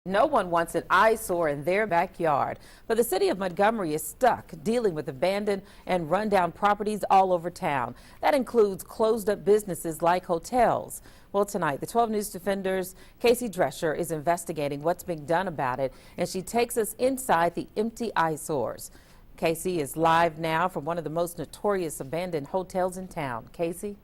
No one wants an eyesore in their backyard, but the city of Montgomery is stuck dealing with abandoned and rundown properties all over town. That includes closed up businesses like hotels. Well, tonight, the 12 News Defender's Kacey Drescher is investigating what's being done about it, and she takes us inside the empty eyesores. Kacey is live now from one of the most notorious abandoned hotels in town. Kacey?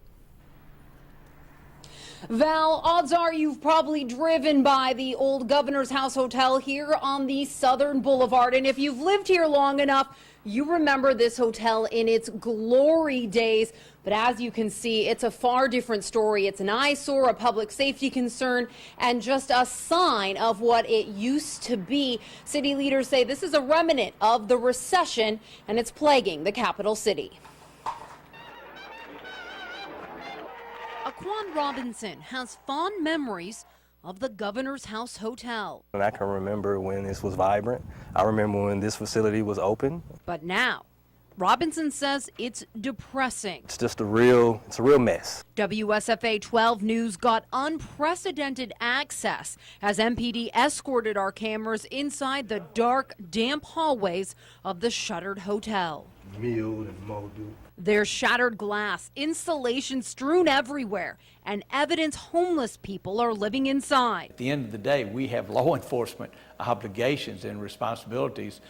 Val, odds are you've probably driven by the old Governor's House Hotel here on the Southern Boulevard. And if you've lived here long enough, you remember this hotel in its glory days. But as you can see, it's a far different story. It's an eyesore, a public safety concern, and just a sign of what it used to be. City leaders say this is a remnant of the recession, and it's plaguing the capital city. Quan Robinson has fond memories of the Governor's House Hotel. And I can remember when this was vibrant. I remember when this facility was open. But now, Robinson says it's depressing. It's just a real mess. WSFA 12 News got unprecedented access as MPD escorted our cameras inside the dark, damp hallways of the shuttered hotel. Milled and molded. There's shattered glass, insulation strewn everywhere, and evidence homeless people are living inside. At the end of the day, we have law enforcement obligations and responsibilities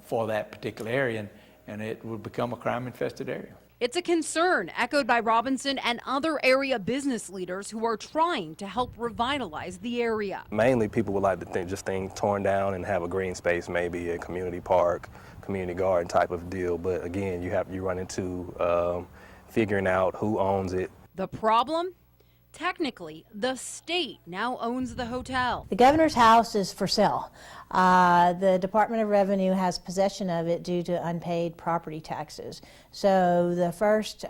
for that particular area, and it will become a crime-infested area. It's a concern echoed by Robinson and other area business leaders who are trying to help revitalize the area. Mainly people would like to think just things torn down and have a green space, maybe a community park, community garden type of deal. But again, you run into figuring out who owns it. The problem? Technically, the state now owns the hotel. The Governor's House is for sale. The Department of Revenue has possession of it due to unpaid property taxes. So the first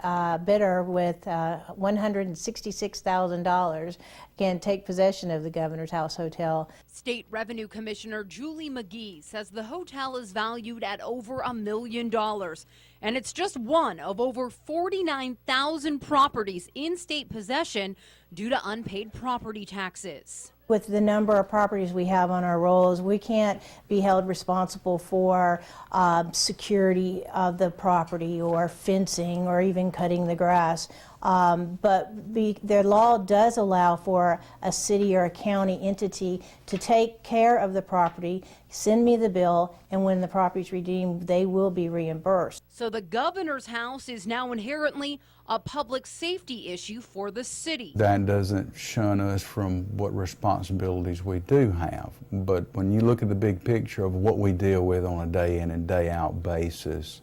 bidder with $166,000 can take possession of the Governor's House Hotel. State Revenue Commissioner Julie McGee says the hotel is valued at over $1 million. And it's just one of over 49,000 properties in state possession due to unpaid property taxes. With the number of properties we have on our rolls, we can't be held responsible for security of the property or fencing or even cutting the grass. But the law does allow for a city or a county entity to take care of the property, send me the bill, and when the property is redeemed, they will be reimbursed. So the Governor's House is now inherently a public safety issue for the city. That doesn't shun us from what responsibilities we do have. But when you look at the big picture of what we deal with on a day in and day out basis,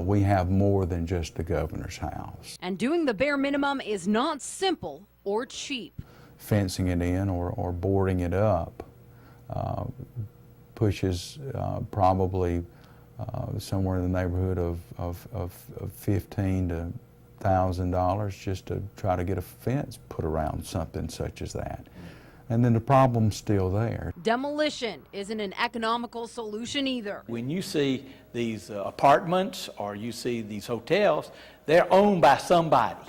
we have more than just the Governor's House. And doing the bare minimum is not simple or cheap. Fencing it in or boarding it up pushes probably somewhere in the neighborhood of $15,000 to $1,000 just to try to get a fence put around something such as that. And then the problem's still there. Demolition isn't an economical solution either. When you see these apartments or you see these hotels, they're owned by somebody.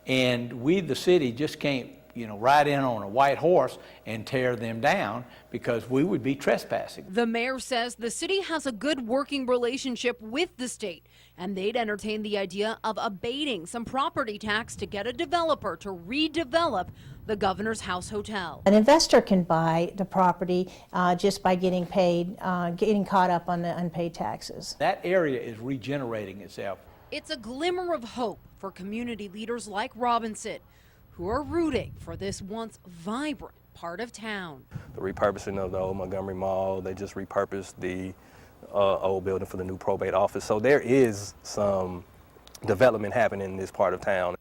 And we, the city, just can't ride in on a white horse and tear them down because we would be trespassing. The mayor says the city has a good working relationship with the state, and they'd entertain the idea of abating some property tax to get a developer to redevelop the Governor's House Hotel. An investor can buy the property just by getting caught up on the unpaid taxes. That area is regenerating itself. It's a glimmer of hope for community leaders like Robinson, who are rooting for this once vibrant part of town. The repurposing of the old Montgomery Mall, they just repurposed the old building for the new probate office. So there is some development happening in this part of town.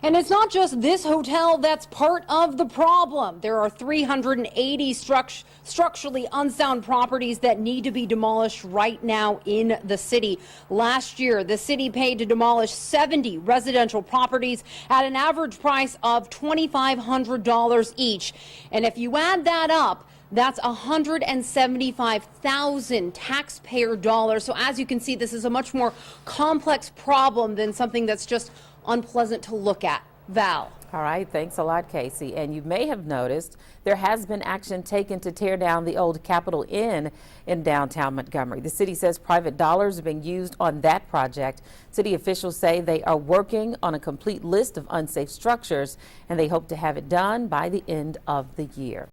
And it's not just this hotel that's part of the problem. There are 380 structurally unsound properties that need to be demolished right now in the city. Last year, the city paid to demolish 70 residential properties at an average price of $2,500 each. And if you add that up, that's 175,000 taxpayer dollars. So as you can see, this is a much more complex problem than something that's just unpleasant to look at. Val. All right, thanks a lot, Casey. And you may have noticed there has been action taken to tear down the old Capitol Inn in downtown Montgomery. The city says private dollars are being used on that project. City officials say they are working on a complete list of unsafe structures, and they hope to have it done by the end of the year.